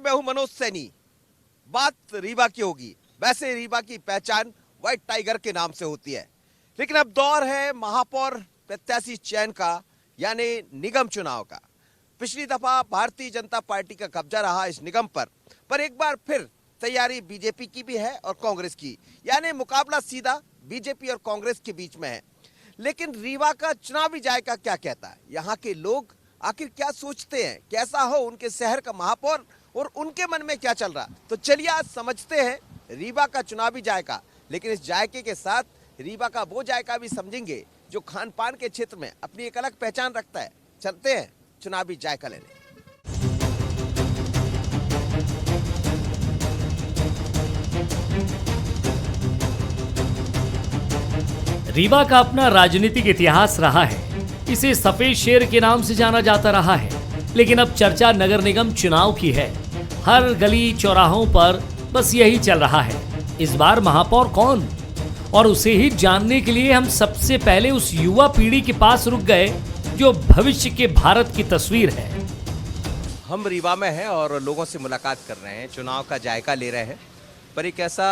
मैं हूं मनोज सैनी। बात रीवा की होगी। वैसे रीवा की पहचान व्हाइट टाइगर के नाम से होती है, लेकिन अब दौर है महापौर प्रत्याशी चयन का, यानी निगम चुनाव का। पिछली दफा भारतीय जनता पार्टी का कब्जा रहा इस निगम पर एक बार फिर तैयारी बीजेपी की भी है और कांग्रेस की, यानी मुकाबला सीधा बीजेपी और कांग्रेस के बीच में है। लेकिन रीवा का चुनावी जायका क्या कहता है, यहाँ के लोग आखिर क्या सोचते हैं, कैसा हो उनके शहर का महापौर और उनके मन में क्या चल रहा, तो चलिए आज समझते हैं रीवा का चुनावी जायका। लेकिन इस जायके के साथ रीवा का वो जायका भी समझेंगे जो खान पान के क्षेत्र में अपनी एक अलग पहचान रखता है। चलते हैं चुनावी जायका लेने। रीवा का अपना राजनीतिक इतिहास रहा है। इसे सफेद शेर के नाम से जाना जाता रहा है, लेकिन अब चर्चा नगर निगम चुनाव की है। हर गली चौराहों पर बस यही चल रहा है, इस बार महापौर कौन। और उसे ही जानने के लिए हम सबसे पहले उस युवा पीढ़ी के पास रुक गए जो भविष्य के भारत की तस्वीर है। हम रीवा में हैं और लोगों से मुलाकात कर रहे हैं, चुनाव का जायका ले रहे हैं। पर एक ऐसा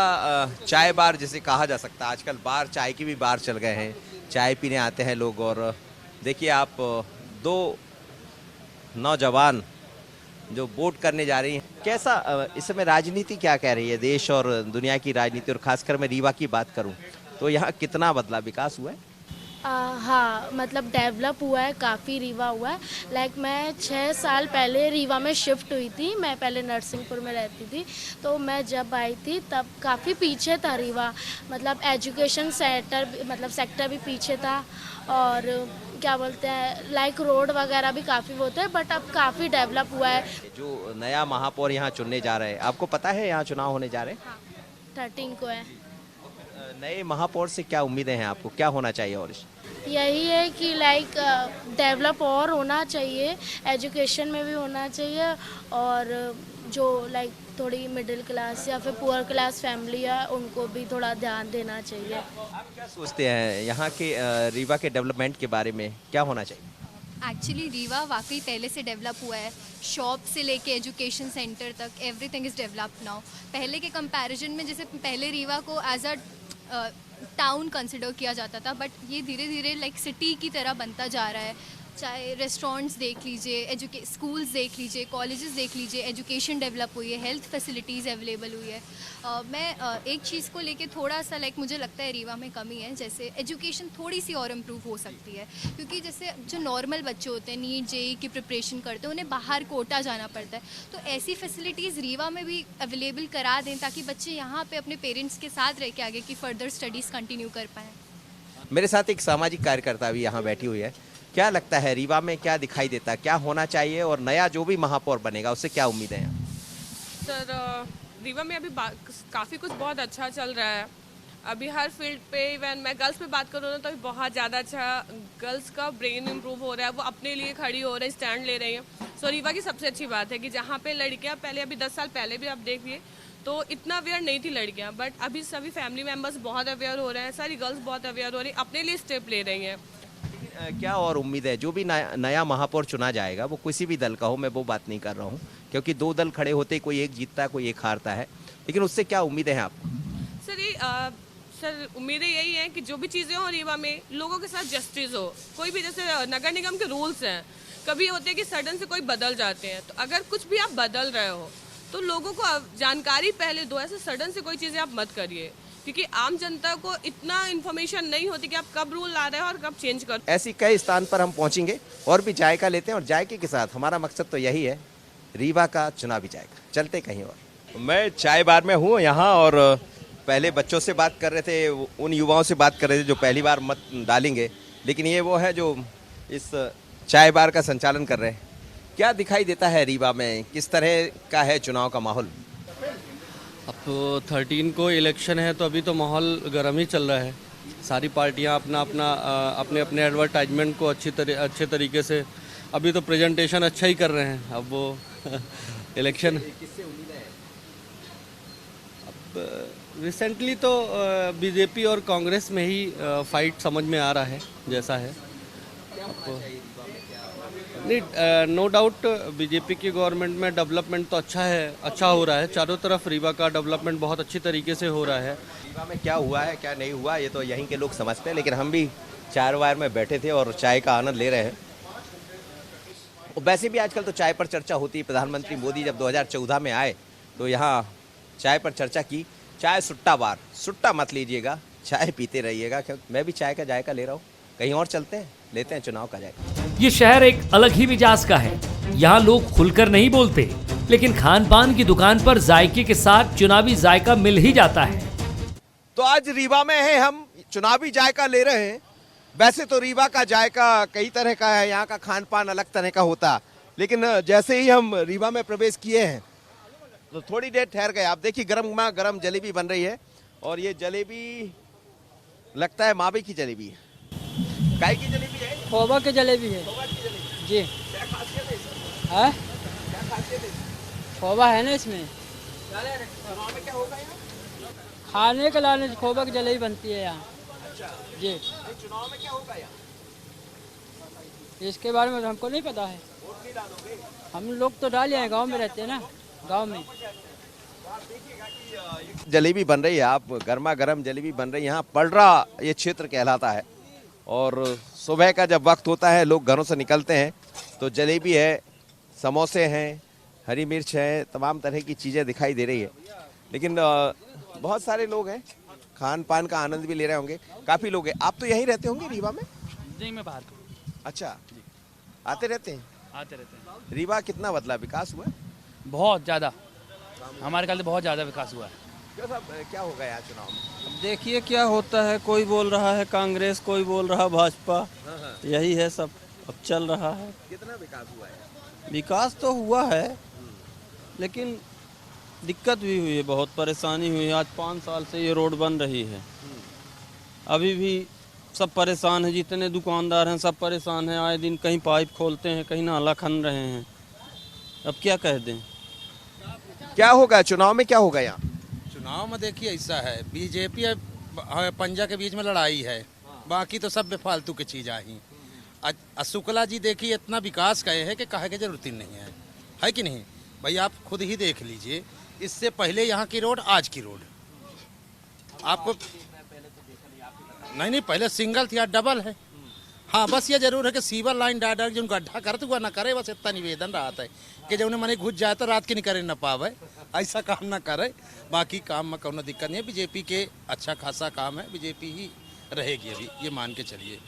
चाय बार जिसे कहा जा सकता है, आजकल बार चाय की भी बार चल गए हैं, चाय पीने आते हैं लोग। और देखिए आप दो नौजवान जो वोट करने जा रही हैं, कैसा इस समय राजनीति क्या कह रही है, देश और दुनिया की राजनीति, और खासकर मैं रीवा की बात करूं तो यहाँ कितना बदला विकास हुआ है? हाँ, मतलब डेवलप हुआ है, काफ़ी रीवा हुआ है। लाइक मैं 6 साल पहले रीवा में शिफ्ट हुई थी। मैं पहले नरसिंहपुर में रहती थी, तो मैं जब आई थी तब काफ़ी पीछे था रीवा। मतलब एजुकेशन सेक्टर भी पीछे था, और क्या बोलते हैं, लाइक रोड वगैरह भी काफ़ी होते हैं, बट अब काफ़ी डेवलप हुआ है। जो नया महापौर यहाँ चुनने जा रहे हैं, आपको पता है यहाँ चुनाव होने जा रहे हैं? हाँ, 13 को है। नए महापौर से क्या उम्मीदें हैं आपको, क्या होना चाहिए? और यही है कि लाइक डेवलप और होना चाहिए, एजुकेशन में भी होना चाहिए, और जो लाइक थोड़ी मिडिल क्लास या फिर पुअर क्लास फैमिली है उनको भी थोड़ा ध्यान देना चाहिए। आप क्या सोचते हैं यहाँ के रीवा के डेवलपमेंट के बारे में, क्या होना चाहिए? एक्चुअली रीवा वाकई पहले से डेवलप हुआ है। शॉप से लेके एजुकेशन सेंटर तक एवरीथिंग इज़ डेवलप्ड नाउ। पहले के कंपैरिजन में, जैसे पहले रीवा को एज अ टाउन कंसिडर किया जाता था, बट ये धीरे धीरे लाइक सिटी की तरह बनता जा रहा है। चाहे रेस्टोरेंट्स देख लीजिए, स्कूल्स देख लीजिए, कॉलेजेस देख लीजिए, एजुकेशन डेवलप हुई है, हेल्थ फैसिलिटीज़ अवेलेबल हुई है। मैं एक चीज़ को लेके थोड़ा सा लाइक मुझे लगता है रीवा में कमी है, जैसे एजुकेशन थोड़ी सी और इम्प्रूव हो सकती है, क्योंकि जैसे जो नॉर्मल बच्चे होते हैं, नीट जेईई की प्रिपरेशन करते हैं, उन्हें बाहर कोटा जाना पड़ता है। तो ऐसी फैसिलिटीज़ रीवा में भी अवेलेबल करा दें, ताकि बच्चे यहाँ पे अपने पेरेंट्स के साथ रह के आगे की फर्दर स्टडीज़ कंटिन्यू कर पाएँ। मेरे साथ एक सामाजिक कार्यकर्ता भी यहाँ बैठी हुई है। क्या लगता है रीवा में क्या दिखाई देता है, क्या होना चाहिए, और नया जो भी महापौर बनेगा उससे क्या उम्मीदें हैं? सर, रीवा में अभी काफ़ी कुछ बहुत अच्छा चल रहा है। अभी हर फील्ड पे, इवन मैं गर्ल्स पे बात करूँ तो अभी बहुत ज़्यादा अच्छा गर्ल्स का ब्रेन इम्प्रूव हो रहा है, वो अपने लिए खड़ी हो रही है, स्टैंड ले रही हैं। सो रीवा की सबसे अच्छी बात है कि जहाँ पे लड़कियाँ पहले, अभी 10 साल पहले भी आप देखिए तो इतना अवेयर नहीं थी लड़कियाँ, बट अभी सभी फैमिली मेम्बर्स बहुत अवेयर हो रहे हैं, सारी गर्ल्स बहुत अवेयर हो रही हैं, अपने लिए स्टेप ले रही हैं। क्या और उम्मीद है, जो भी नया महापौर चुना जाएगा वो किसी भी दल का हो, मैं वो बात नहीं कर रहा हूँ, क्योंकि दो दल खड़े होते, कोई एक जीतता है कोई एक हारता है, लेकिन उससे क्या उम्मीदें हैं आपको? सर उम्मीदें यही हैं कि जो भी चीज़ें हो रीवा में, लोगों के साथ जस्टिस हो। कोई भी, जैसे नगर निगम के रूल्स हैं, कभी होते हैं कि सडन से कोई बदल जाते हैं, तो अगर कुछ भी आप बदल रहे हो तो लोगों को जानकारी पहले दो, ऐसे सडन से कोई चीज़ें आप मत करिए, क्योंकि आम जनता को इतना इन्फॉर्मेशन नहीं होती कि आप कब रूल ला रहे हो और कब चेंज कर। ऐसी कई स्थान पर हम पहुंचेंगे और भी जायका लेते हैं, और जायके के साथ हमारा मकसद तो यही है, रीवा का चुनावी जायका। चलते कहीं और। मैं चाय बार में हूँ यहाँ, और पहले बच्चों से बात कर रहे थे, उन युवाओं से बात कर रहे थे जो पहली बार मत डालेंगे, लेकिन ये वो है जो इस चाय बार का संचालन कर रहे हैं। क्या दिखाई देता है रीवा में, किस तरह का है चुनाव का माहौल? अब तो 13 को इलेक्शन है, तो अभी तो माहौल गर्म ही चल रहा है। सारी पार्टियां अपने अपने एडवर्टाइजमेंट को अच्छे तरीके से, अभी तो प्रेजेंटेशन अच्छा ही कर रहे हैं। अब वो इलेक्शन अब रिसेंटली तो बीजेपी और कांग्रेस में ही फाइट समझ में आ रहा है जैसा है। नहीं, नो डाउट बीजेपी की गवर्नमेंट में डेवलपमेंट तो अच्छा है, अच्छा हो रहा है। चारों तरफ रीवा का डेवलपमेंट बहुत अच्छी तरीके से हो रहा है। रीवा में क्या हुआ है क्या नहीं हुआ ये तो यहीं के लोग समझते हैं, लेकिन हम भी चार वार में बैठे थे और चाय का आनंद ले रहे हैं। और वैसे भी आजकल तो चाय पर चर्चा होती है। प्रधानमंत्री मोदी जब 2014 में आए तो यहाँ चाय पर चर्चा की। चाय सुट्टा बार, सुट्टा मत लीजिएगा, चाय पीते रहिएगा। क्योंकि मैं भी चाय का जायका ले रहा हूँ। कहीं और चलते हैं, लेते हैं चुनाव का जायका। ये शहर एक अलग ही मिजाज का है। यहाँ लोग खुलकर नहीं बोलते, लेकिन खान पान की दुकान पर जायके के साथ चुनावी जायका मिल ही जाता है। तो आज रीवा में है, हम चुनावी जायका ले रहे हैं। वैसे तो रीवा का जायका कई तरह का है, यहाँ का खान पान अलग तरह का होता, लेकिन जैसे ही हम रीवा में प्रवेश किए हैं तो थोड़ी देर ठहर गए। आप देखिए गर्मा गर्म जलेबी बन रही है और ये जलेबी लगता है मावे की जलेबी है। काय की जलेबी है? खोवा की जलेबी है जी। क्या खासियत है इसमें? है क्या खासियत है इसमें? खोवा है ना इसमें, चुनाव में क्या होगा यहाँ? खाने के लाने से खोवा की जलेबी बनती है यहाँ अच्छा, जी। नहीं, चुनाव में क्या होगा यहाँ? इसके बारे में तो हमको नहीं पता है। वोट नहीं डालोगे? हम लोग तो डाले हैं, गांव में रहते हैं ना, गांव में। जलेबी बन रही है, आप गर्मा गर्म जलेबी बन रही है। यहाँ पलरा ये क्षेत्र कहलाता है और सुबह का जब वक्त होता है लोग घरों से निकलते हैं तो जलेबी है, समोसे हैं, हरी मिर्च है, तमाम तरह की चीज़ें दिखाई दे रही है। लेकिन बहुत सारे लोग हैं, खान पान का आनंद भी ले रहे होंगे। काफ़ी लोग हैं। आप तो यहीं रहते होंगे रीवा में? नहीं, मैं बाहर का। अच्छा, आते रहते हैं? आते रहते हैं। रीवा कितना बदला, विकास हुआ? बहुत ज़्यादा, हमारे ख्याल से बहुत ज़्यादा विकास हुआ है। क्यों साहब, क्या होगा यहाँ चुनाव में? अब देखिए क्या होता है। कोई बोल रहा है कांग्रेस, कोई बोल रहा भाजपा, यही है सब अब चल रहा है। कितना विकास हुआ है? विकास तो हुआ है लेकिन दिक्कत भी हुई है, बहुत परेशानी हुई है। आज 5 साल से ये रोड बन रही है, अभी भी सब परेशान हैं। जितने दुकानदार हैं सब परेशान हैं। आए दिन कहीं पाइप खोलते हैं, कहीं नाला खन रहे हैं। अब क्या कह दें। क्या होगा चुनाव में, क्या होगा यहाँ? चुनाव में देखिए ऐसा है, बीजेपी और पंजा के बीच में लड़ाई है, बाकी तो सब बेफालतू की चीज़ आई। शुक्ला जी देखिए इतना विकास कहे हैं कि कहे की जरूरत ही नहीं है कि नहीं भाई? आप खुद ही देख लीजिए, इससे पहले यहाँ की रोड, आज की रोड आपको नहीं पहले सिंगल थी, आज डबल है। हाँ, बस ये जरूर है कि सीवर लाइन डायरेक्ट जो गड्ढा करते हुआ ना करे, बस इतना निवेदन रहता है कि जब उन्हें मने घुस जाए तो रात के नहीं करे ना पावे, ऐसा काम ना करे। बाकी काम में कोनो दिक्कत नहीं है। बीजेपी के अच्छा खासा काम है, बीजेपी ही रहेगी अभी, ये मान के चलिए।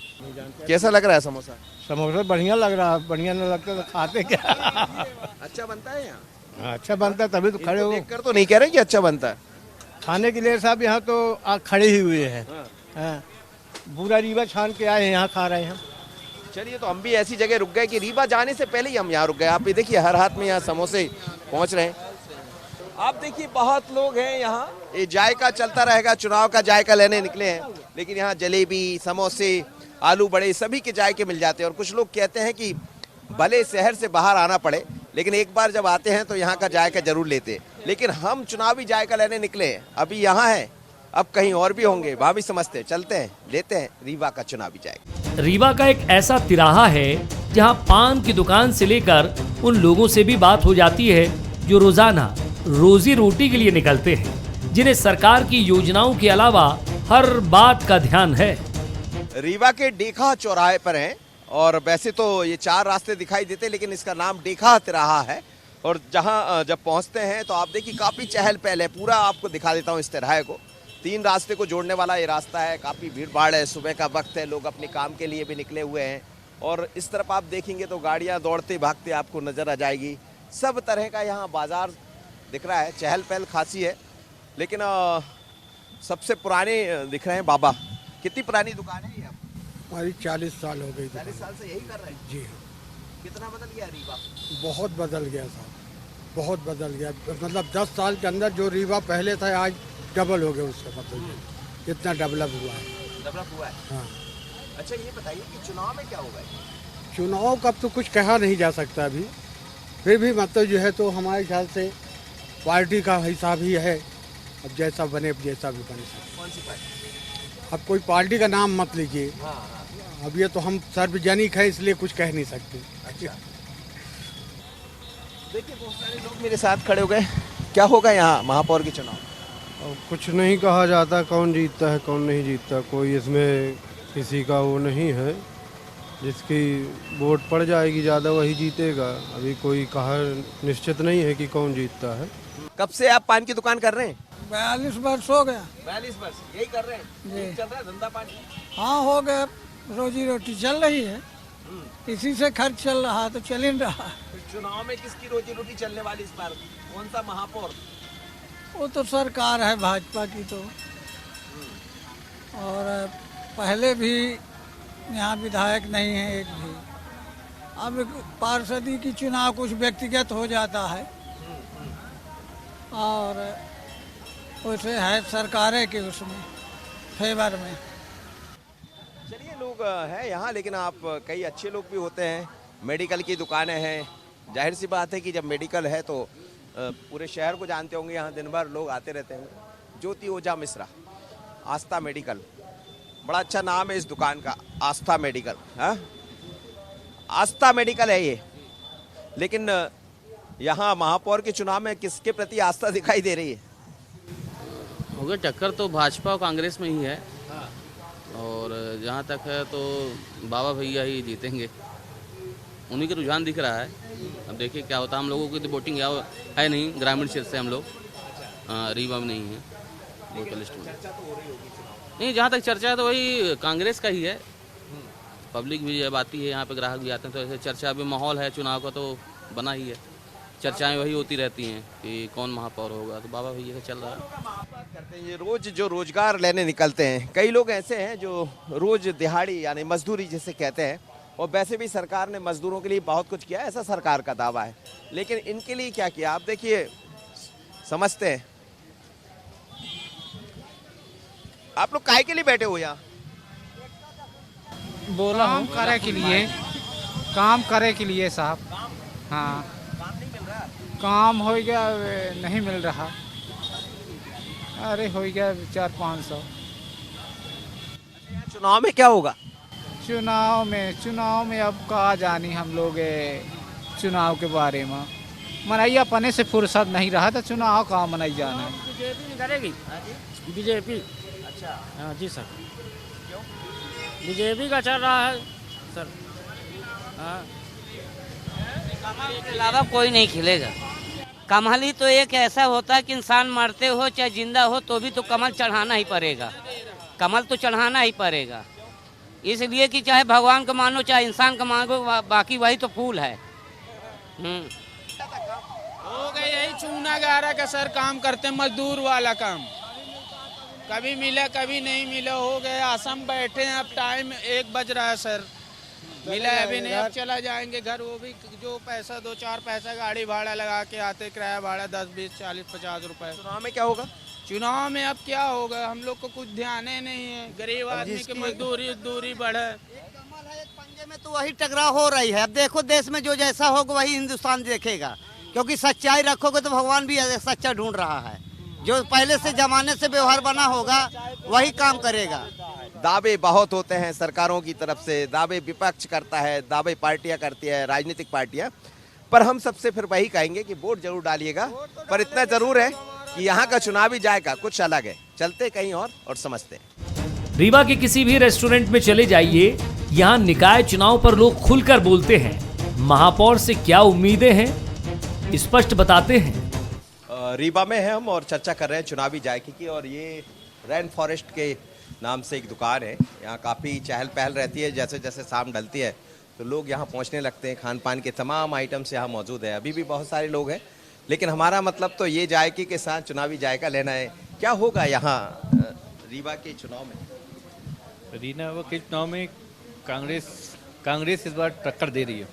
कैसा लग रहा है समोसा? समोसा बढ़िया लग रहा है। बढ़िया नहीं लगता तो खाते क्या? अच्छा बनता है यहाँ? अच्छा बनता है तभी तो खड़े हो। देखकर तो नहीं कह रहे कि अच्छा बनता है। खाने के लिए साहब यहाँ तो खड़े ही हुए हैं। हाँ, पूरा रीवा छान के आए हैं, यहाँ खा रहे हैं। चलिए, तो हम भी ऐसी जगह रुक गए कि रीवा जाने से पहले ही हम यहाँ रुक गए। आप ये देखिए हर हाथ में यहाँ समोसे पहुँच रहे हैं। आप देखिए बहुत लोग हैं यहाँ। ये जायका चलता रहेगा, चुनाव का जायका लेने निकले हैं। लेकिन यहाँ जलेबी, समोसे, आलू बड़े सभी के जायके मिल जाते हैं। और कुछ लोग कहते हैं कि भले शहर से बाहर आना पड़े, लेकिन एक बार जब आते हैं तो यहाँ का जायका जरूर लेते हैं। लेकिन हम चुनावी जायका लेने निकले हैं, अभी यहाँ है, अब कहीं और भी होंगे, वहाँ भी समझते हैं। चलते हैं, लेते हैं रीवा का चुनावी जायका। रीवा का एक ऐसा तिराहा है जहां पान की दुकान से लेकर उन लोगों से भी बात हो जाती है जो रोजाना रोजी रोटी के लिए निकलते हैं, जिन्हें सरकार की योजनाओं के अलावा हर बात का ध्यान है। रीवा के डेखा चौराहे पर हैं और वैसे तो ये 4 रास्ते दिखाई देते, लेकिन इसका नाम डेखा तिराहा है। और जहां जब पहुंचते हैं तो आप देखिए काफ़ी चहल पहल है। पूरा आपको दिखा देता हूं इस तिराहे को। 3 रास्ते को जोड़ने वाला ये रास्ता है। काफ़ी भीड़ भाड़ है, सुबह का वक्त है, लोग अपने काम के लिए भी निकले हुए हैं। और इस तरफ आप देखेंगे तो गाड़ियाँ दौड़ते भागते आपको नज़र आ जाएगी। सब तरह का यहाँ बाजार दिख रहा है, चहल पहल खासी है। लेकिन सबसे पुराने दिख रहे हैं बाबा। कितनी पुरानी दुकान है ये? हमारी 40 साल हो गई। 40 साल से यही कर रहे हैं? जी। कितना बदल गया रीवा? बहुत बदल गया साहब, बहुत बदल गया। मतलब 10 साल के अंदर जो रीवा पहले था आज डबल हो गया उसका। मतलब इतना डेवलप हुआ है। डेवलप हुआ है? हाँ। अच्छा, ये बताइए कि चुनाव में क्या होगा? चुनाव का तो कुछ कहा नहीं जा सकता अभी, फिर भी मतलब जो है तो हमारे ख्याल से पार्टी का हिसाब ही है। अब जैसा बने, जैसा भी बन सकता। कौन सी पार्टी? अब कोई पार्टी का नाम मत लीजिए। हाँ। अब ये तो हम सार्वजनिक है इसलिए कुछ कह नहीं सकते। देखिए बहुत सारे लोग मेरे साथ खड़े हो गए। क्या होगा यहाँ महापौर के चुनाव? अब कुछ नहीं कहा जाता कौन जीतता है कौन नहीं जीतता, कोई इसमें किसी का वो नहीं है। जिसकी वोट पड़ जाएगी ज़्यादा वही जीतेगा। अभी कोई कहा निश्चित नहीं है कि कौन जीतता है। कब से आप पान की दुकान कर रहे हैं? 42 वर्ष हो गया। 42 वर्ष यही कर रहे हैं? जी। चल रहा है धंधा पानी? हाँ हो गया, रोजी रोटी चल रही है, इसी से खर्च चल रहा तो चल ही रहा। चुनाव में किसकी रोजी रोटी चलने वाली इस बार? कौन सा महापौर? वो तो सरकार है भाजपा की तो, और पहले भी यहाँ विधायक नहीं है एक भी। अब पार्षदी की चुनाव कुछ व्यक्तिगत हो जाता है और वैसे है सरकारें के उसमें फेवर में। चलिए लोग हैं यहाँ, लेकिन आप कई अच्छे लोग भी होते हैं। मेडिकल की दुकानें हैं, जाहिर सी बात है कि जब मेडिकल है तो पूरे शहर को जानते होंगे, यहाँ दिन भर लोग आते रहते हैं। ज्योति ओझा मिश्रा, आस्था मेडिकल, बड़ा अच्छा नाम है इस दुकान का, आस्था मेडिकल। हाँ, आस्था मेडिकल है ये। लेकिन यहाँ महापौर के चुनाव में किसके प्रति आस्था दिखाई दे रही है? हो गया टक्कर तो भाजपा और कांग्रेस में ही है, और जहाँ तक है तो बाबा भैया ही जीतेंगे, उन्हीं का रुझान दिख रहा है। अब देखिए क्या होता है। हम लोगों की तो वोटिंग है नहीं, ग्रामीण क्षेत्र से हम लोग, रीवा में नहीं है वोटर लिस्ट में। नहीं, जहाँ तक चर्चा है तो वही कांग्रेस का ही है। पब्लिक भी जब आती है यहाँ पे, ग्राहक भी आते हैं, तो ऐसे चर्चा भी माहौल है चुनाव का तो बना ही है। चर्चाएं वही होती रहती हैं कि कौन महापौर होगा, तो बाबा भैया का चल रहा है। बात करते हैं ये रोज जो रोजगार लेने निकलते हैं, कई लोग ऐसे हैं जो रोज दिहाड़ी यानी मजदूरी जिसे कहते हैं, और वैसे भी सरकार ने मजदूरों के लिए बहुत कुछ किया है, ऐसा सरकार का दावा है। लेकिन इनके लिए क्या किया आप देखिए, समझते हैं। आप लोग काहे के लिए बैठे हो यहाँ? बोला हम करे के लिए, काम करे के लिए साहब। हाँ, काम हो गया नहीं मिल रहा। अरे हो गया 400-500। चुनाव में क्या होगा? चुनाव में अब कहा जानी हम लोग चुनाव के बारे में। मनैया पने से फुर्सत नहीं रहा तो चुनाव कहाँ मनाई जाना है। बीजेपी करेगी, बीजेपी। अच्छा, हाँ जी सर, बीजेपी का चल रहा है सर। हाँ, कमल के अलावा कोई नहीं खिलेगा। कमल ही तो एक ऐसा होता है कि इंसान मरते हो चाहे जिंदा हो तो भी तो कमल चढ़ाना ही पड़ेगा। कमल तो चढ़ाना ही पड़ेगा, इसलिए कि चाहे भगवान को मानो चाहे इंसान को मानो, बाकी वही तो फूल है। हो गए यही चूना गारा का सर, काम करते मजदूर वाला काम, कभी मिला कभी नहीं मिला। हो गए असम बैठे हैं, अब टाइम 1 बज रहा है सर, मिला अभी नहीं, अब चला जाएंगे घर। वो भी जो पैसा 2-4 पैसा गाड़ी भाड़ा लगा के आते, किराया भाड़ा 10, 20, 40, 50 रुपए। चुनाव में क्या होगा? चुनाव में अब क्या होगा, हम लोग को कुछ ध्यान ही नहीं है। गरीब आदमी की मजदूरी दूरी बढ़े। कमल है एक पंजे में तो वही टकराव हो रही है। अब देखो देश में जो जैसा होगा वही हिंदुस्तान देखेगा, क्योंकि सच्चाई रखोगे तो भगवान भी सच्चा ढूंढ रहा है। जो पहले से जमाने से व्यवहार बना होगा वही काम करेगा। दावे बहुत होते हैं सरकारों की तरफ से, दावे विपक्ष करता है, दावे पार्टियां करती है, राजनीतिक पार्टियां। पर हम सबसे फिर वही कहेंगे कि वोट जरूर डालिएगा। पर इतना जरूर है कि यहाँ का चुनावी जायका कुछ अलग है। चलते कहीं और समझते हैं। रीवा के किसी भी रेस्टोरेंट में चले जाइए, यहाँ निकाय चुनाव पर लोग खुलकर बोलते हैं। महापौर से क्या उम्मीदें हैं, स्पष्ट बताते हैं। रीवा में है हम और चर्चा कर रहे हैं चुनावी जायके की। और ये रेन फॉरेस्ट के नाम से एक दुकान है। यहाँ काफ़ी चहल पहल रहती है। जैसे जैसे शाम ढलती है तो लोग यहाँ पहुँचने लगते हैं। खान पान के तमाम आइटम्स यहाँ मौजूद है। अभी भी बहुत सारे लोग हैं, लेकिन हमारा मतलब तो ये जायके के साथ चुनावी जायका लेना है। क्या होगा यहाँ रीवा के चुनाव में? रीवा के चुनाव में कांग्रेस इस बार टक्कर दे रही है।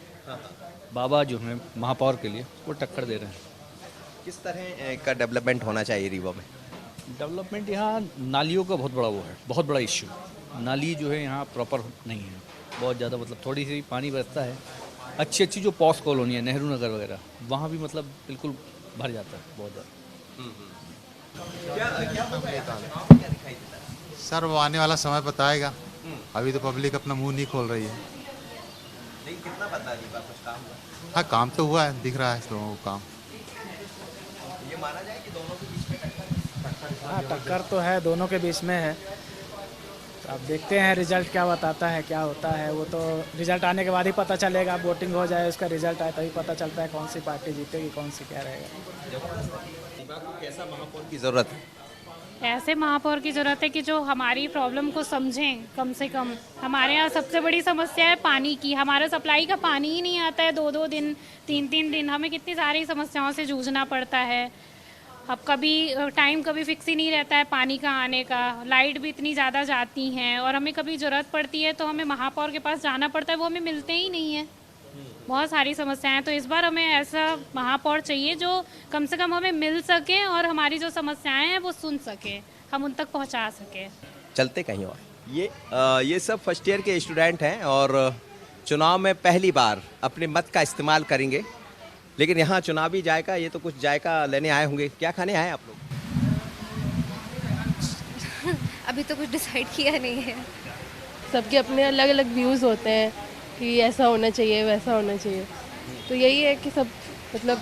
बाबा जो है महापौर के लिए वो टक्कर दे रहे हैं। किस तरह का डेवलपमेंट होना चाहिए रीवा में? डेवलपमेंट यहाँ नालियों का बहुत बड़ा वो है, बहुत बड़ा इश्यू। नाली जो है यहाँ प्रॉपर नहीं है, बहुत ज़्यादा, मतलब थोड़ी सी पानी बरसता है। अच्छी जो पॉश कॉलोनी है, नेहरू नगर वगैरह, वहाँ भी मतलब बिल्कुल भर जाता है बहुत ज़्यादा। सर वो आने वाला समय बताएगा, अभी तो पब्लिक अपना मुंह नहीं खोल रही है। नहीं, कितना पता रीवा कुछ काम हुआ? हाँ काम तो हुआ है, दिख रहा है दोनों को काम। ये माना जाए कि दोनों के बीच में टक्कर? हाँ टक्कर तो है, दोनों के बीच में है। तो अब देखते हैं रिजल्ट क्या बताता है, क्या होता है। वो तो रिजल्ट आने के बाद ही पता चलेगा। वोटिंग हो जाए, उसका रिजल्ट आए तभी पता चलता है कौन सी पार्टी जीतेगी, कौन सी क्या रहेगा। रीवा को कैसा महापौर की जरूरत है? ऐसे महापौर की ज़रूरत है कि जो हमारी प्रॉब्लम को समझें। कम से कम हमारे यहाँ सबसे बड़ी समस्या है पानी की। हमारा सप्लाई का पानी ही नहीं आता है, 2-2 दिन 3-3 दिन हमें कितनी सारी समस्याओं से जूझना पड़ता है। अब कभी टाइम कभी फिक्स ही नहीं रहता है पानी का आने का, लाइट भी इतनी ज़्यादा जाती हैं और हमें कभी ज़रूरत पड़ती है तो हमें महापौर के पास जाना पड़ता है, वो हमें मिलते ही नहीं है। बहुत सारी समस्याएं हैं, तो इस बार हमें ऐसा महापौर चाहिए जो कम से कम हमें मिल सके और हमारी जो समस्याएं हैं वो सुन सके, हम उन तक पहुंचा सके। चलते कहीं और। ये सब फर्स्ट ईयर के स्टूडेंट हैं और चुनाव में पहली बार अपने मत का इस्तेमाल करेंगे। लेकिन यहाँ चुनावी जायका, ये तो कुछ जायका लेने आए होंगे। क्या खाने आए आप लोग? अभी तो कुछ डिसाइड किया नहीं है। सबके अपने अलग अलग व्यूज़ होते हैं कि ऐसा होना चाहिए, वैसा होना चाहिए। तो यही है कि सब मतलब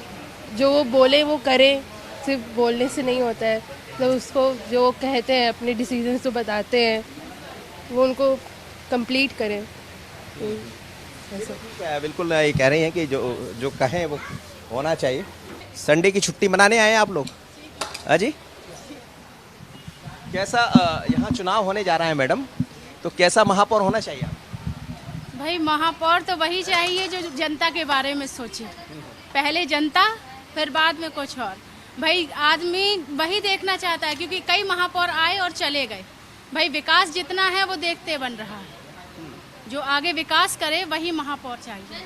जो वो बोले वो करें, सिर्फ बोलने से नहीं होता है। मतलब उसको जो वो कहते हैं, अपने डिसीजन जो बताते हैं, वो उनको कंप्लीट करें। ऐसा बिल्कुल ये कह रही हैं कि जो कहें वो होना चाहिए। संडे की छुट्टी मनाने आए हैं आप लोग? हाँ जी। कैसा यहाँ चुनाव होने जा रहा है मैडम, तो कैसा महापौर होना चाहिए? भाई महापौर तो वही चाहिए जो जनता के बारे में सोचे। पहले जनता, फिर बाद में कुछ और। भाई आदमी वही देखना चाहता है, क्योंकि कई महापौर आए और चले गए। भाई विकास जितना है वो देखते बन रहा है। जो आगे विकास करे वही महापौर चाहिए।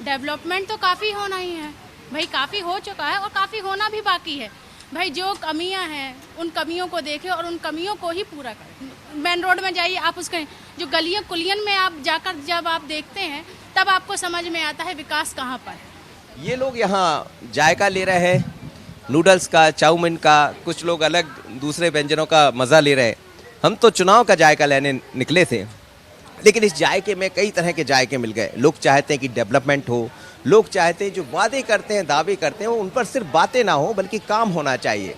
डेवलपमेंट तो काफ़ी होना ही है भाई, काफ़ी हो चुका है और काफ़ी होना भी बाकी है। भाई जो कमियां हैं उन कमियों को देखें और उन कमियों को ही पूरा करें। मेन रोड में जाइए आप, उसके जो गलियां कुलियन में आप जाकर जब आप देखते हैं तब आपको समझ में आता है विकास कहाँ पर है। ये लोग यहाँ जायका ले रहे हैं नूडल्स का, चाउमीन का, कुछ लोग अलग दूसरे व्यंजनों का मज़ा ले रहे हैं। हम तो चुनाव का जायका लेने निकले थे, लेकिन इस जायके में कई तरह के जायके मिल गए। लोग चाहते हैं कि डेवलपमेंट हो, लोग चाहते हैं जो वादे करते हैं, दावे करते हैं, वो उन पर सिर्फ बातें ना हो बल्कि काम होना चाहिए।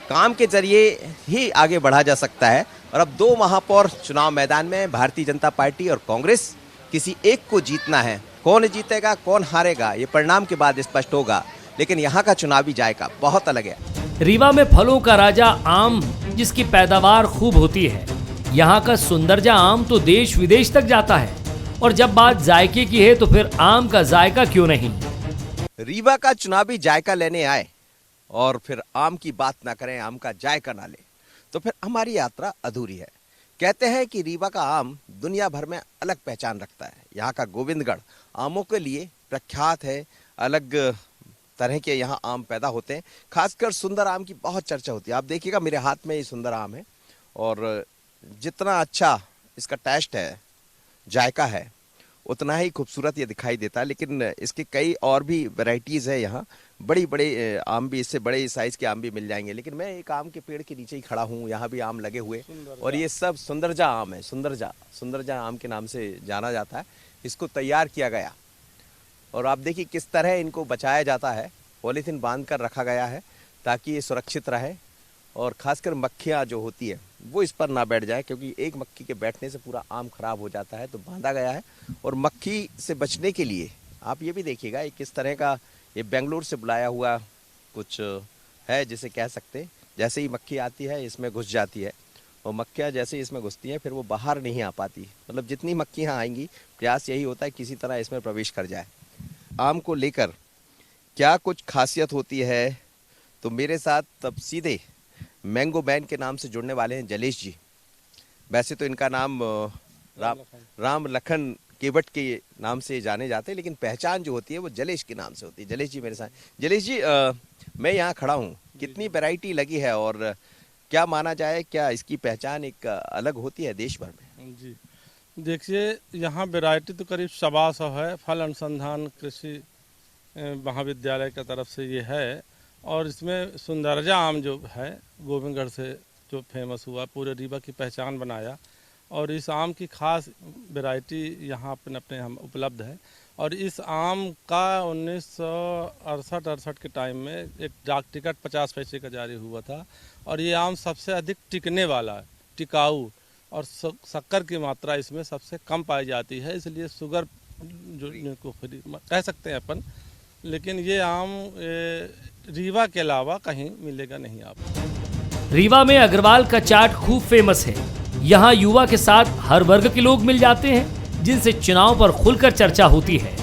काम के जरिए ही आगे बढ़ा जा सकता है। और अब 2 महापौर चुनाव मैदान में, भारतीय जनता पार्टी और कांग्रेस, किसी एक को जीतना है। कौन जीतेगा कौन हारेगा ये परिणाम के बाद स्पष्ट होगा, लेकिन यहाँ का चुनावी जायका बहुत अलग है। रीवा में फलों का राजा आम, जिसकी पैदावार खूब होती है। यहाँ का सुंदरजा आम तो देश विदेश तक जाता है। और जब बात जायके की है तो फिर आम का जायका क्यों नहीं? रीवा का चुनावी जायका लेने आए और फिर आम की बात ना करें, आम का जायका ना ले, तो फिर हमारी यात्रा अधूरी है। कहते हैं कि रीवा का आम दुनिया भर में अलग पहचान रखता है। यहाँ का गोविंदगढ़ आमों के लिए प्रख्यात है। अलग तरह के यहाँ आम पैदा होते हैं। खासकर सुंदर आम की बहुत चर्चा होती है। आप देखिएगा मेरे हाथ में ये सुंदर आम है और जितना अच्छा इसका टेस्ट है, जायका है, उतना ही खूबसूरत ये दिखाई देता है। लेकिन इसके कई और भी वैरायटीज़ है यहाँ। बड़ी बड़े आम भी, इससे बड़े साइज़ के आम भी मिल जाएंगे। लेकिन मैं एक आम के पेड़ के नीचे ही खड़ा हूँ, यहाँ भी आम लगे हुए और ये सब सुंदरजा आम है। सुंदरजा आम के नाम से जाना जाता है। इसको तैयार किया गया और आप देखिए किस तरह इनको बचाया जाता है। पॉलीथीन बांध कर रखा गया है ताकि ये सुरक्षित रहे और ख़ासकर मक्खियाँ जो होती है वो इस पर ना बैठ जाए, क्योंकि एक मक्खी के बैठने से पूरा आम खराब हो जाता है। तो बांधा गया है और मक्खी से बचने के लिए आप ये भी देखिएगा ये किस तरह का, ये बेंगलोर से बुलाया हुआ कुछ है जिसे कह सकते हैं। जैसे ही मक्खी आती है इसमें घुस जाती है और मक्खियाँ जैसे ही इसमें घुसती हैं फिर वो बाहर नहीं आ पाती। मतलब जितनी मक्खियाँ आएंगी, प्रयास यही होता है किसी तरह इसमें प्रवेश कर जाए। आम को लेकर क्या कुछ खासियत होती है, तो मेरे साथ तब सीधे मैंगो मैन के नाम से जुड़ने वाले हैं जलेश जी। वैसे तो इनका नाम राम लखन केवट के नाम से जाने जाते हैं, लेकिन पहचान जो होती है वो जलेश के नाम से होती है। जलेश जी मेरे साथ। जलेश जी, मैं यहाँ खड़ा हूँ, कितनी वैरायटी लगी है और क्या माना जाए, क्या इसकी पहचान एक अलग होती है देश भर में? जी देखिए, यहाँ वैरायटी तो करीब 100 है। फल अनुसंधान कृषि महाविद्यालय की तरफ से ये है और इसमें सुंदरजा आम जो है गोविंदगढ़ से जो फेमस हुआ, पूरे रीवा की पहचान बनाया। और इस आम की खास वैरायटी यहाँ अपने हम उपलब्ध है। और इस आम का 1968 के टाइम में एक डाक टिकट 50 पैसे का जारी हुआ था। और ये आम सबसे अधिक टिकने वाला है, टिकाऊ, और शक्कर की मात्रा इसमें सबसे कम पाई जाती है, इसलिए शुगर जो को फ्री कह सकते हैं अपन। लेकिन ये आम रीवा के अलावा कहीं मिलेगा नहीं आपको। रीवा में अग्रवाल का चाट खूब फेमस है। यहाँ युवा के साथ हर वर्ग के लोग मिल जाते हैं, जिनसे चुनाव पर खुलकर चर्चा होती है।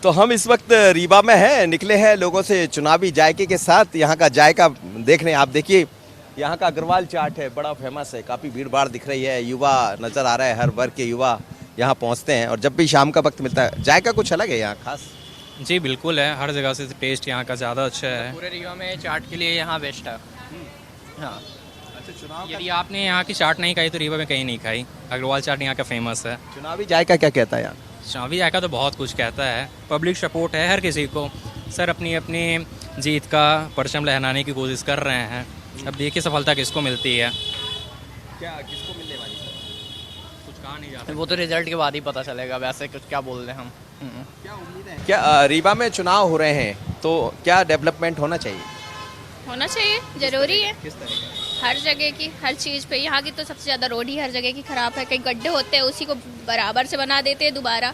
तो हम इस वक्त रीवा में हैं, निकले हैं लोगों से चुनावी जायके के साथ यहाँ का जायका देखने। आप देखिए यहाँ का अग्रवाल चाट है, बड़ा फेमस है, काफ़ी भीड़ भाड़ दिख रही है, युवा नज़र आ रहा है, हर वर्ग के युवा यहाँ पहुँचते हैं और जब भी शाम का वक्त मिलता है। जायका कुछ अलग है यहाँ खास? जी बिल्कुल है, हर जगह से टेस्ट यहाँ का ज़्यादा अच्छा है। पूरे रीवा में चाट के लिए यहाँ बेस्ट है। हाँ, अच्छा, चुनाव यदि आपने यहाँ की चाट नहीं खाई तो रीवा में कहीं नहीं खाई। अग्रवाल चाट यहाँ का फेमस है। चुनावी जायका क्या कहता है यहाँ? चुनावी जायका तो बहुत कुछ कहता है, पब्लिक सपोर्ट है हर किसी को। सर अपनी अपनी जीत का परचम लहराने की कोशिश कर रहे हैं। अब देखिए सफलता किसको मिलती है। क्या किसको मिलने वाली है? कुछ कहा नहीं जाता, वो तो रिजल्ट के बाद ही पता चलेगा। वैसे कुछ क्या बोल रहे हैं हम। क्या उम्मीद है? क्या रीवा में चुनाव हो रहे हैं तो क्या डेवलपमेंट होना चाहिए? होना चाहिए, जरूरी है। किस तरह का? हर जगह की, हर चीज़ पे। यहाँ की तो सबसे ज़्यादा रोड ही हर जगह की खराब है। कहीं गड्ढे होते हैं, उसी को बराबर से बना देते हैं दोबारा।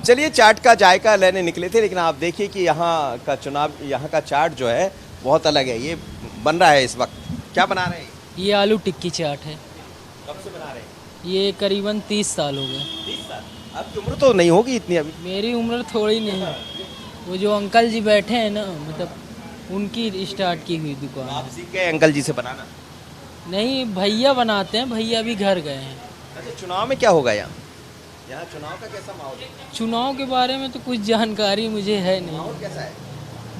चलिए चाट का जायका लेने निकले थे, लेकिन आप देखिए कि यहाँ का चुनाव, यहाँ का चाट जो है बहुत अलग है। ये बन रहा है इस वक्त, क्या बना रहे हैं? ये आलू टिक्की चाट है। कब से बना रहे हैं? ये करीबन 30 साल हो गए। 30 साल? आपकी उम्र तो नहीं होगी इतनी अभी। मेरी उम्र थोड़ी नहीं है। वो जो अंकल जी बैठे हैं ना, मतलब उनकी स्टार्ट की हुई दुकान। आप सीख गए अंकल जी से बनाना? नहीं, भैया बनाते हैं, भैया भी घर गए हैं। अच्छा, चुनाव में क्या होगा यहाँ? यहाँ चुनाव का कैसा माहौल है? चुनाव के बारे में तो कुछ जानकारी मुझे है नहीं। माहौल कैसा है?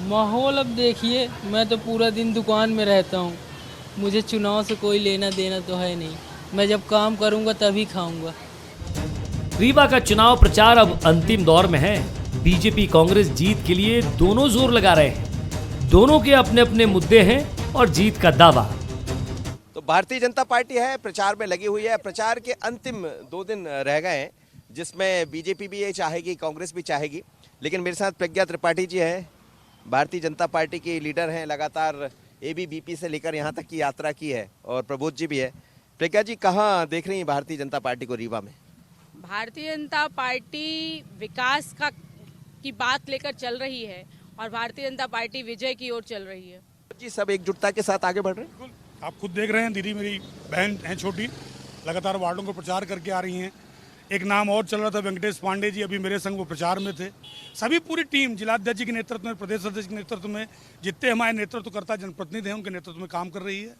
माहौल अब देखिए, मैं तो पूरा दिन दुकान में रहता हूँ, मुझे चुनाव से कोई लेना देना तो है नहीं। मैं जब काम करूँगा तभी खाऊँगा। रीवा का चुनाव प्रचार अब अंतिम दौर में है। बीजेपी कांग्रेस जीत के लिए दोनों जोर लगा रहे हैं। दोनों के अपने अपने मुद्दे हैं और जीत का दावा। तो भारतीय जनता पार्टी है, प्रचार में लगी हुई है। प्रचार के अंतिम 2 दिन रह गए हैं, जिसमें बीजेपी भी ये चाहेगी, कांग्रेस भी चाहेगी। लेकिन मेरे साथ प्रज्ञा त्रिपाठी जी हैं, भारतीय जनता पार्टी की लीडर हैं, लगातार ABVP से लेकर यहाँ तक की यात्रा की है, और प्रबोध जी भी है। प्रज्ञा जी, कहाँ देख रही हैं भारतीय जनता पार्टी को रीवा में? भारतीय जनता पार्टी विकास की बात लेकर चल रही है और भारतीय जनता पार्टी विजय की ओर चल रही है। जी, सब एकजुटता के साथ आगे बढ़ रहे हैं। आप खुद देख रहे हैं, दीदी मेरी बहन है छोटी, लगातार वार्डों को प्रचार करके आ रही हैं। एक नाम और चल रहा था, वेंकटेश पांडे जी, अभी मेरे संग वो प्रचार में थे। सभी पूरी टीम जिलाध्यक्ष जी के नेतृत्व में, प्रदेश अध्यक्ष के नेतृत्व में, जितने हमारे नेतृत्वकर्ता जनप्रतिनिधि हैं उनके नेतृत्व में काम कर रही है,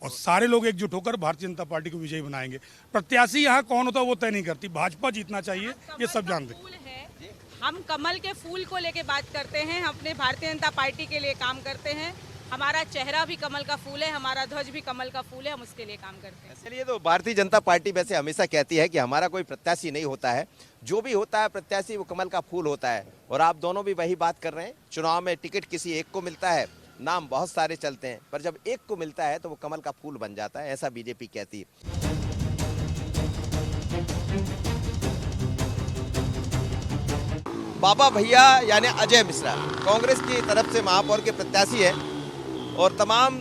और सारे लोग एकजुट होकर भारतीय जनता पार्टी को विजयी बनाएंगे। प्रत्याशी यहाँ कौन होता है वो तय नहीं करती, भाजपा जीतना चाहिए, ये सब जानते हैं। हम कमल के फूल को लेके बात करते हैं, हम अपने भारतीय जनता पार्टी के लिए काम करते हैं। हमारा चेहरा भी कमल का फूल है, हमारा ध्वज भी कमल का फूल है, हम उसके लिए काम करते हैं। चलिए, तो भारतीय जनता पार्टी वैसे हमेशा कहती है कि हमारा कोई प्रत्याशी नहीं होता है, जो भी होता है प्रत्याशी वो कमल का फूल होता है। और आप दोनों भी वही बात कर रहे हैं। चुनाव में टिकट किसी एक को मिलता है, नाम बहुत सारे चलते हैं, पर जब एक को मिलता है तो वो कमल का फूल बन जाता है, ऐसा बीजेपी कहती है। बाबा भैया यानी अजय मिश्रा कांग्रेस की तरफ से महापौर के प्रत्याशी है, और तमाम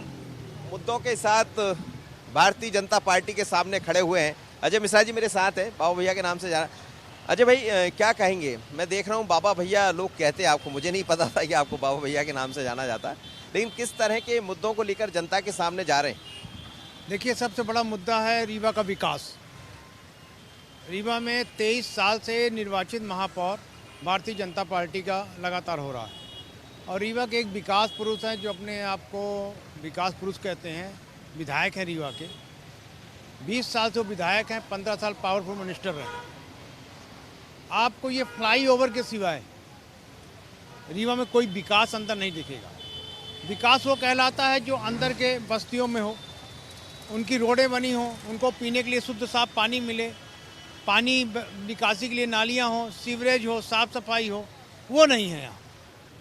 मुद्दों के साथ भारतीय जनता पार्टी के सामने खड़े हुए हैं। अजय मिश्रा जी मेरे साथ हैं, बाबा भैया के नाम से जाना। अजय भाई, क्या कहेंगे? मैं देख रहा हूँ बाबा भैया लोग कहते हैं आपको, मुझे नहीं पता था कि आपको बाबा भैया के नाम से जाना जाता है, लेकिन किस तरह के मुद्दों को लेकर जनता के सामने जा रहे हैं? देखिए, सबसे बड़ा मुद्दा है रीवा का विकास। रीवा में 23 साल से निर्वाचित महापौर भारतीय जनता पार्टी का लगातार हो रहा है, और रीवा के एक विकास पुरुष हैं जो अपने आप को विकास पुरुष कहते हैं, विधायक हैं रीवा के। 20 साल से वो विधायक हैं, 15 साल पावरफुल मिनिस्टर रहे। आपको ये फ्लाईओवर के सिवाय रीवा में कोई विकास अंदर नहीं दिखेगा। विकास वो कहलाता है जो अंदर के बस्तियों में हो, उनकी रोडें बनी हो, उनको पीने के लिए शुद्ध साफ पानी मिले, पानी निकासी के लिए नालियाँ हो, सीवरेज हो, साफ सफाई हो, वो नहीं है यहाँ।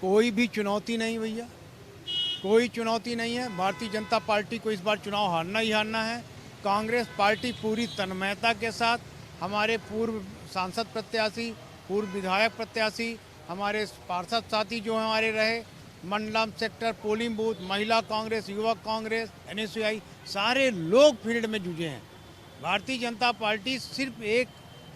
कोई भी चुनौती नहीं भैया, कोई चुनौती नहीं है। भारतीय जनता पार्टी को इस बार चुनाव हारना ही हारना है। कांग्रेस पार्टी पूरी तन्मयता के साथ, हमारे पूर्व सांसद प्रत्याशी, पूर्व विधायक प्रत्याशी, हमारे पार्षद साथी जो हमारे रहे, मंडलम सेक्टर, पोलिंग बूथ, महिला कांग्रेस, युवक कांग्रेस, एनएसयूआई, सारे लोग फील्ड में जुटे हैं। भारतीय जनता पार्टी सिर्फ एक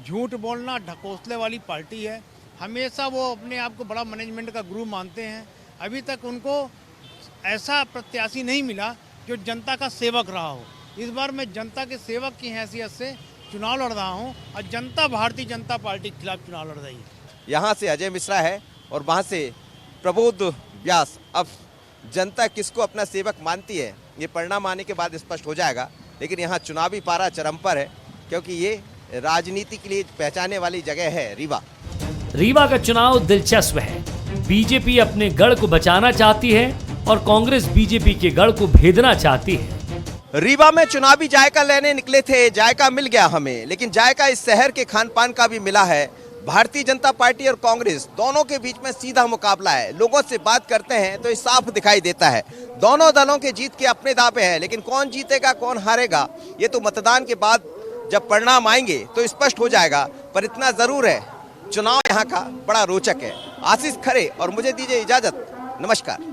झूठ बोलना, ढकोसले वाली पार्टी है। हमेशा वो अपने आप को बड़ा मैनेजमेंट का गुरु मानते हैं। अभी तक उनको ऐसा प्रत्याशी नहीं मिला जो जनता का सेवक रहा हो। इस बार मैं जनता के सेवक की हैसियत से चुनाव लड़ रहा हूँ और जनता भारतीय जनता पार्टी के खिलाफ चुनाव लड़ रही है। यहाँ से अजय मिश्रा है और वहाँ से प्रबोध व्यास। अब जनता किसको अपना सेवक मानती है ये परिणाम आने के बाद स्पष्ट हो जाएगा, लेकिन यहाँ चुनावी पारा चरम पर है क्योंकि ये राजनीति के लिए पहचाने वाली जगह है रीवा। रीवा का चुनाव दिलचस्प है। बीजेपी अपने गढ़ को बचाना चाहती है और कांग्रेस बीजेपी के गढ़ को भेदना चाहती है। रीवा में चुनावी जायका लेने निकले थे, जायका मिल गया हमें, लेकिन जायका इस शहर के खान पान का भी मिला है। भारतीय जनता पार्टी और कांग्रेस दोनों के बीच में सीधा मुकाबला है। लोगों से बात करते हैं तो ये साफ दिखाई देता है। दोनों दलों के जीत के अपने दावे हैं, लेकिन कौन जीतेगा कौन हारेगा ये तो मतदान के बाद जब परिणाम आएंगे तो स्पष्ट हो जाएगा। पर इतना जरूर है, चुनाव यहाँ का बड़ा रोचक है। आशीष खरे और मुझे दीजिए इजाजत, नमस्कार।